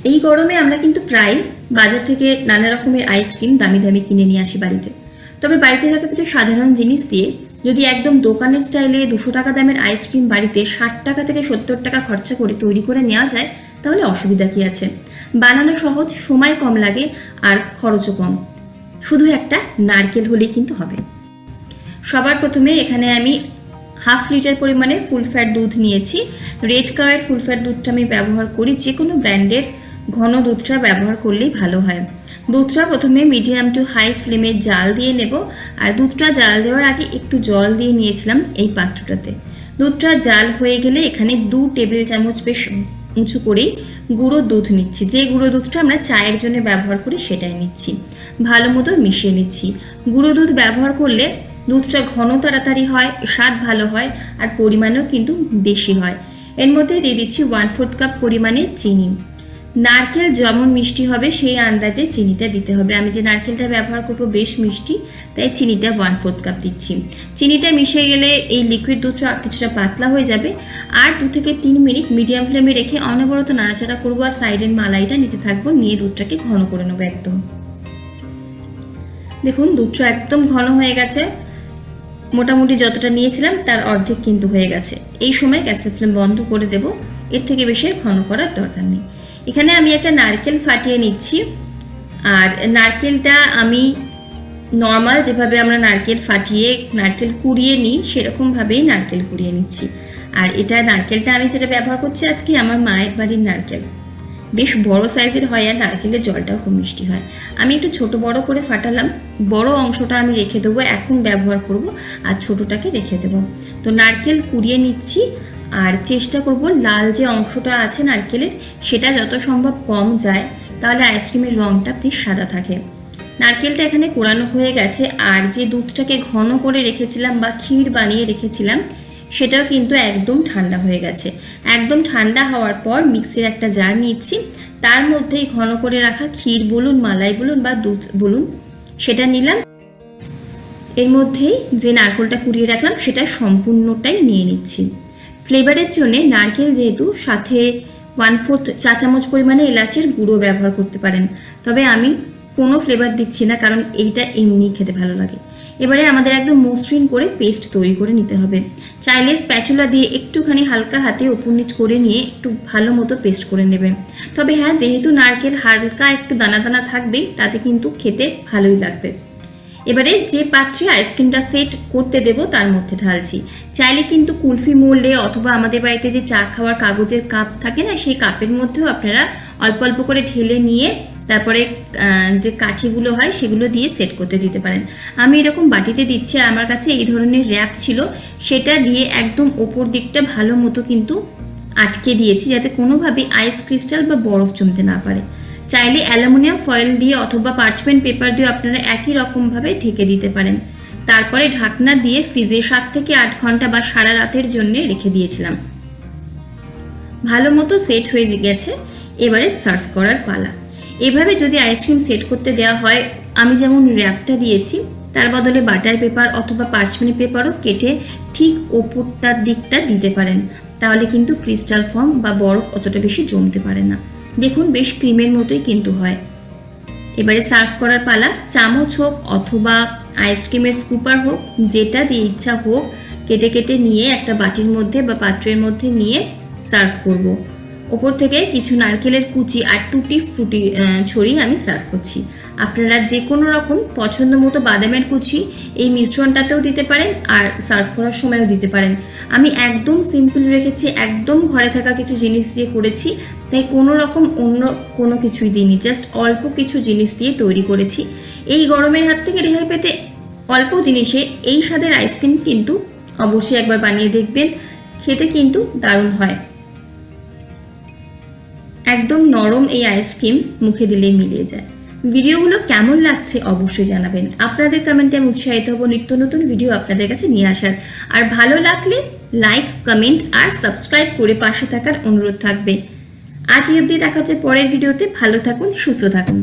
এই গরমে আমরা কিন্তু প্রায় বাজার থেকে নানা রকমের আইসক্রিম দামি দামি কিনে নিয়ে আসি বাড়িতে। তবে বাড়িতে থাকা কিছু সাধারণ জিনিস দিয়ে যদি একদম দোকানের স্টাইলে 200 টাকা দামের আইসক্রিম বাড়িতে 60 টাকা থেকে 70 টাকা খরচা করে তৈরি করে নেওয়া যায়, তাহলে অসুবিধা কি আছে? বানানো সহজ, সময় কম লাগে আর খরচও কম। শুধু একটা নারকেল হলেই কিন্তু হবে। সবার প্রথমে এখানে আমি 1/2 লিটার পরিমাণে ফুল ফ্যাট দুধ নিয়েছি। রেড কালারের ফুল ফ্যাট দুধটা আমি ব্যবহার করি, যে কোনো ব্র্যান্ডের ঘন দুধটা ব্যবহার করলেই ভালো হয়। দুধটা প্রথমে মিডিয়াম টু হাই ফ্লেমে জাল দিয়ে নেব। আর দুধটা জাল দেওয়ার আগে একটু জল দিয়ে নিয়েছিলাম এই পাত্রটাতে। দুধটা জাল হয়ে গেলে এখানে 2 টেবিল চামচ বেশ উঁচু করেই গুঁড়ো দুধ নিচ্ছি। যে গুঁড়ো দুধটা আমরা চায়ের জন্য ব্যবহার করি সেটাই নিচ্ছি। ভালো মতো মিশিয়ে নিচ্ছি। গুঁড়ো দুধ ব্যবহার করলে দুধটা ঘন তাড়াতাড়ি হয়, স্বাদ ভালো হয় আর পরিমাণও কিন্তু বেশি হয়। এর মধ্যে দিয়ে দিচ্ছি 1/4 কাপ পরিমাণে চিনি। নারকেল যেমন মিষ্টি হবে সেই আন্দাজে চিনিটা দিতে হবে। আমি যে নারকেলটা ব্যবহার করব বেশ মিষ্টি, তাই চিনিটা 1/4 কাপ দিচ্ছি। চিনিটা মিশে গেলে এই লিকুইড দুধটা কিছুটা পাতলা হয়ে যাবে। আর 2 থেকে 3 মিনিট মিডিয়াম ফ্লেমে রেখে অনবরত নাড়াচাড়া করবো আর সাইডের মালাইটা নিতে থাকবো। নিয়ে দুধটাকে ঘন করে নেবো একদম। দেখুন দুধটা একদম ঘন হয়ে গেছে, মোটামুটি যতটা নিয়েছিলাম তার অর্ধেক কিন্তু হয়ে গেছে। এই সময় গ্যাসের ফ্লেম বন্ধ করে দেব, এর থেকে বেশি ঘন করার দরকার নেই। এখানে আমি একটা নারকেল ফাটিয়ে নিচ্ছি। আর নারকেলটা আমি নর্মাল যেভাবে আমরা নারকেল ফাটিয়ে নারকেল কুড়িয়ে নিই সেরকমভাবেই নারকেল কুড়িয়ে নিচ্ছি। আর এটা নারকেলটা আমি যেটা ব্যবহার করছি আজকে আমার মায়ের বাড়ির নারকেল, বেশ বড় সাইজের হয় আর নারকেলের জলটাও খুব মিষ্টি হয়। আমি একটু ছোট বড় করে ফাটালাম। বড় অংশটা আমি রেখে দেবো, এখন ব্যবহার করব, আর ছোটটাকে রেখে দেবো। তো নারকেল কুড়িয়ে নিচ্ছি আর চেষ্টা করব লাল যে অংশটা আছে নারকেলের সেটা যত সম্ভব কম যায়, তাহলে আইসক্রিমের রঙটা বেশ সাদা থাকে। নারকেলটা এখানে কোরানো হয়ে গেছে। আর যে দুধটাকে ঘন করে রেখেছিলাম বা ক্ষীর বানিয়ে রেখেছিলাম সেটাও কিন্তু একদম ঠান্ডা হয়ে গেছে। একদম ঠান্ডা হওয়ার পর মিক্সির একটা জার নিচ্ছি, তার মধ্যেই ঘন করে রাখা ক্ষীর বলুন, মালাই বলুন বা দুধ বলুন সেটা নিলাম। এর মধ্যেই যে নারকেলটা কুড়িয়ে রাখলাম সেটা সম্পূর্ণটাই নিয়ে নিচ্ছি। ফ্লেভারের জন্য নারকেল যেহেতু, সাথে 1/4 চা চামচ পরিমাণে এলাচের গুঁড়ো ব্যবহার করতে পারেন। তবে আমি কোনো ফ্লেভার দিচ্ছি না, কারণ এইটা এমনি খেতে ভালো লাগে। এবারে আমাদের একদম মসৃণ করে পেস্ট তৈরি করে নিতে হবে। চাইলে স্প্যাচুলা দিয়ে একটুখানি হালকা হাতে উপর নিচ করে নিয়ে একটু ভালো মতো পেস্ট করে নেবেন। তবে হ্যাঁ, যেহেতু নারকেল হালকা একটু দানা দানা থাকবে, তাতে কিন্তু খেতে ভালোই লাগবে। এবারে যে পাত্রে আইসক্রিমটা সেট করতে দেব তার মধ্যে ঢালছি। চাইলে কিন্তু কুলফি মোল্ডে অথবা আমাদের বাড়িতে যে চা খাওয়ার কাগজের কাপ থাকে না, সেই কাপের মধ্যেও আপনারা অল্প অল্প করে ঢেলে নিয়ে তারপরে যে কাঠিগুলো হয় সেগুলো দিয়ে সেট করতে দিতে পারেন। আমি এরকম বাটিতে দিচ্ছি। আর আমার কাছে এই ধরনের র্যাপ ছিল, সেটা দিয়ে একদম ওপর দিকটা ভালো মতো কিন্তু আটকে দিয়েছি, যাতে কোনোভাবেই আইস ক্রিস্টাল বা বরফ জমতে না পারে। চাইলে অ্যালুমিনিয়াম ফয়েল দিয়ে অথবা পার্চমেন্ট পেপার দিয়ে আপনারা একই রকমভাবে ঢেকে দিতে পারেন। তারপরে ঢাকনা দিয়ে ফ্রিজে 7 থেকে 8 ঘন্টা বা সারা রাতের জন্য রেখে দিয়েছিলাম। ভালো মতো সেট হয়ে গেছে। এবারে সার্ভ করার পালা। এভাবে যদি আইসক্রিম সেট করতে দেওয়া হয়, আমি যেমন র্যাপটা দিয়েছি তার বদলে বাটার পেপার অথবা পার্চমেন্ট পেপারও কেটে ঠিক ওপরটার দিকটা দিতে পারেন, তাহলে কিন্তু ক্রিস্টাল ফর্ম বা বরফ অতটা বেশি জমতে পারে না। দেখুন বেশ ক্রিমের মতোই কিন্তু হয়। এবারে সার্ভ করার পালা। চামচ হোক অথবা আইসক্রিমের স্কুপার হোক, যেটা দিয়ে ইচ্ছা হোক, কেটে কেটে নিয়ে একটা বাটির মধ্যে বা পাত্রের মধ্যে নিয়ে সার্ভ করব। ওপর থেকে কিছু নারকেলের কুচি আর টুটি ফ্রুটি ছড়িয়ে আমি সার্ভ করছি। আপনারা যে কোনো রকম পছন্দ মতো বাদামের কুচি এই মিশ্রণটাতেও দিতে পারেন আর সার্ভ করার সময়ও দিতে পারেন। আমি একদম সিম্পল রেখেছি, একদম ঘরে থাকা কিছু জিনিস দিয়ে করেছি, তাই কোনো রকম অন্য কোনো কিছুই দিইনি, জাস্ট অল্প কিছু জিনিস দিয়ে তৈরি করেছি। এই গরমের হাত থেকে রেহাই পেতে অল্প জিনিসে এই স্বাদের আইসক্রিম কিন্তু অবশ্যই একবার বানিয়ে দেখবেন, খেতে কিন্তু দারুণ হয়। একদম নরম এই আইসক্রিম মুখে দিলেই মিলিয়ে যায়। ভিডিওগুলো কেমন লাগছে অবশ্যই জানাবেন। আপনাদের কমেন্টে আমি উৎসাহিত হব নিত্য নতুন ভিডিও আপনাদের কাছে নিয়ে আসার। আর ভালো লাগলে লাইক, কমেন্ট আর সাবস্ক্রাইব করে পাশে থাকার অনুরোধ থাকবে। আজ এই অবধি দেখা হচ্ছে পরের ভিডিওতে। ভালো থাকুন, সুস্থ থাকুন।